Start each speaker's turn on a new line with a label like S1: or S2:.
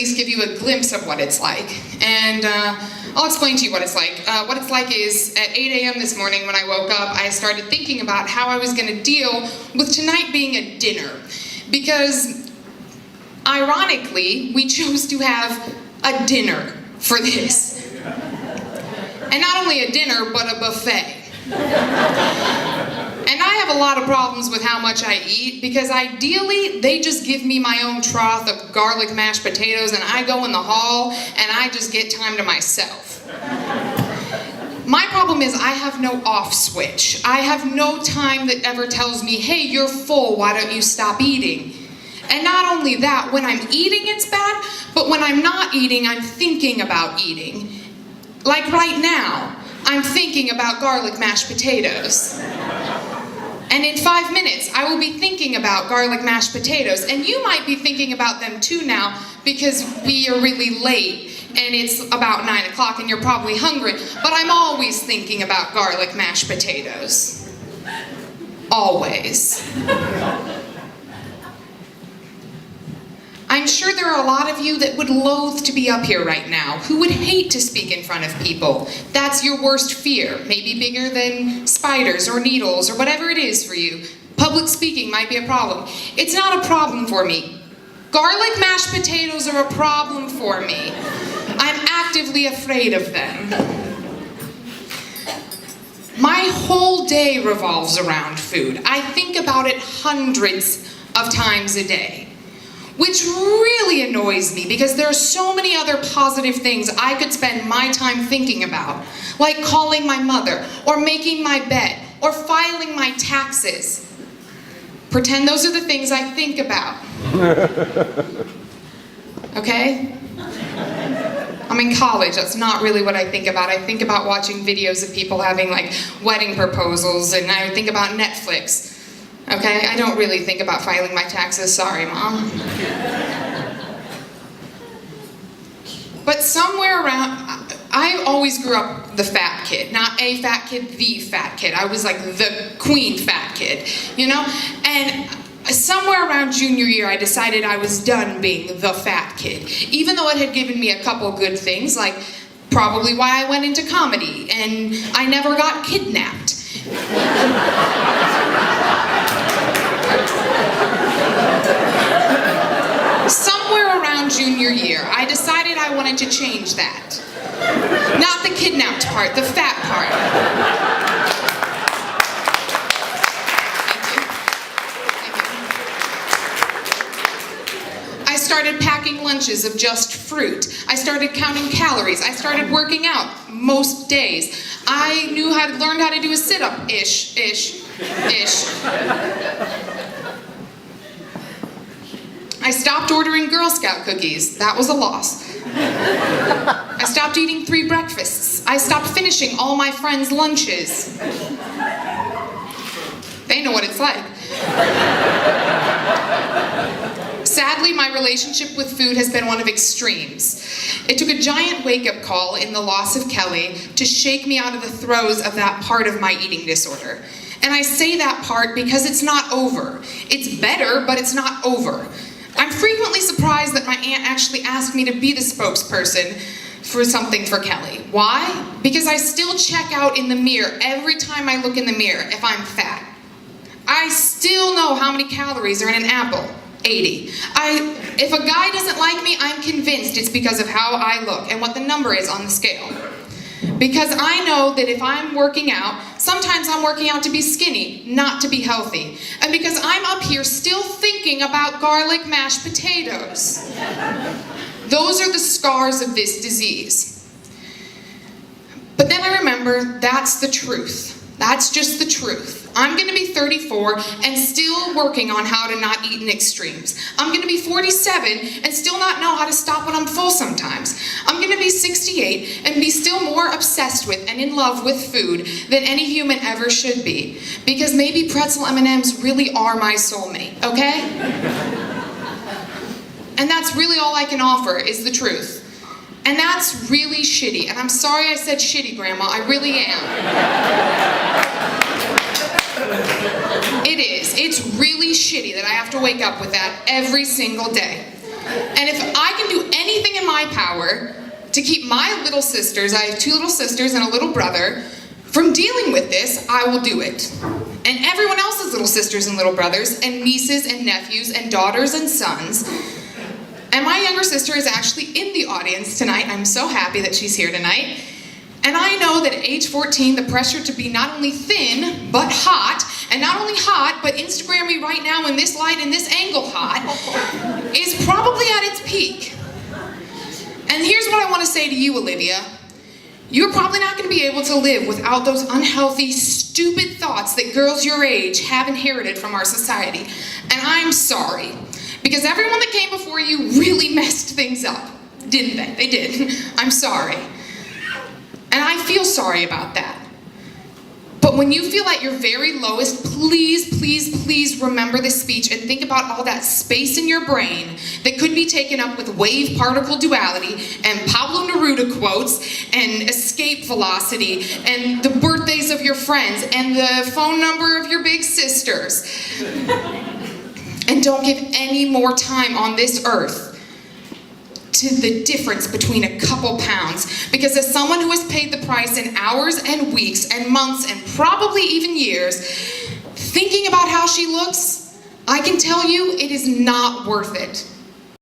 S1: least give you a glimpse of what it's like. And I'll explain to you what it's like. What it's like is at 8 a.m. this morning when I woke up, I started thinking about how I was going to deal with tonight being a dinner. Because, ironically, we chose to have a dinner for this. And not only a dinner, but a buffet. And I have a lot of problems with how much I eat, because ideally, they just give me my own trough of garlic mashed potatoes and I go in the hall and I just get time to myself. My problem is I have no off switch. I have no time that ever tells me, hey, you're full, why don't you stop eating? And not only that, when I'm eating it's bad, but when I'm not eating, I'm thinking about eating. Like right now, I'm thinking about garlic mashed potatoes. And in 5 minutes, I will be thinking about garlic mashed potatoes. And you might be thinking about them too now, because we are really late and it's about 9 o'clock and you're probably hungry. But I'm always thinking about garlic mashed potatoes. Always. I'm sure there are a lot of you that would loathe to be up here right now, who would hate to speak in front of people. That's your worst fear, maybe bigger than spiders or needles or whatever it is for you. Public speaking might be a problem. It's not a problem for me. Garlic mashed potatoes are a problem for me. I'm actively afraid of them. My whole day revolves around food. I think about it hundreds of times a day. Which really annoys me, because there are so many other positive things I could spend my time thinking about, like calling my mother, or making my bed, or filing my taxes. Pretend those are the things I think about. Okay? I'm in college, that's not really what I think about. I think about watching videos of people having like wedding proposals, and I think about Netflix. Okay, I don't really think about filing my taxes, sorry, Mom. But somewhere around, I always grew up the fat kid. Not a fat kid, the fat kid. I was like the queen fat kid, you know? And somewhere around junior year, I decided I was done being the fat kid. Even though it had given me a couple good things, like probably why I went into comedy, and I never got kidnapped. Somewhere around junior year, I decided I wanted to change that. Not the kidnapped part, the fat part. Thank you. I started packing lunches of just fruit. I started counting calories. I started working out most days. I learned how to do a sit-up, ish. I stopped ordering Girl Scout cookies. That was a loss. I stopped eating 3 breakfasts. I stopped finishing all my friends' lunches. They know what it's like. Sadly, my relationship with food has been one of extremes. It took a giant wake-up call in the loss of Kelly to shake me out of the throes of that part of my eating disorder. And I say that part because it's not over. It's better, but it's not over. I'm frequently surprised that my aunt actually asked me to be the spokesperson for something for Kelly. Why? Because I still check out in the mirror every time I look in the mirror if I'm fat. I still know how many calories are in an apple. 80. If a guy doesn't like me, I'm convinced it's because of how I look and what the number is on the scale. Because I know that if I'm working out, sometimes I'm working out to be skinny, not to be healthy. And because I'm up here still thinking about garlic mashed potatoes. Those are the scars of this disease. But then I remember that's the truth. That's just the truth. I'm going to be 34 and still working on how to not eat in extremes. I'm going to be 47 and still not know how to stop when I'm full sometimes. I'm going to be 68 and be still more obsessed with and in love with food than any human ever should be. Because maybe pretzel M&Ms really are my soulmate, okay? And that's really all I can offer is the truth. And that's really shitty. And I'm sorry I said shitty, Grandma. I really am. It is. It's really shitty that I have to wake up with that every single day. And if I can do anything my power to keep my little sisters, I have 2 little sisters and a little brother, from dealing with this, I will do it. And everyone else's little sisters and little brothers, and nieces and nephews, and daughters and sons. And my younger sister is actually in the audience tonight. I'm so happy that she's here tonight. And I know that at age 14, the pressure to be not only thin, but hot, and not only hot, but Instagram me right now in this light and this angle hot, is probably at its peak. And here's what I want to say to you, Olivia. You're probably not going to be able to live without those unhealthy, stupid thoughts that girls your age have inherited from our society. And I'm sorry, because everyone that came before you really messed things up, didn't they? They did. I'm sorry. And I feel sorry about that. But when you feel at your very lowest, please, please, please remember this speech and think about all that space in your brain that could be taken up with wave-particle duality and Pablo Neruda quotes and escape velocity and the birthdays of your friends and the phone number of your big sisters. And don't give any more time on this earth to the difference between a couple pounds. Because as someone who has paid the price in hours and weeks and months and probably even years, thinking about how she looks, I can tell you it is not worth it.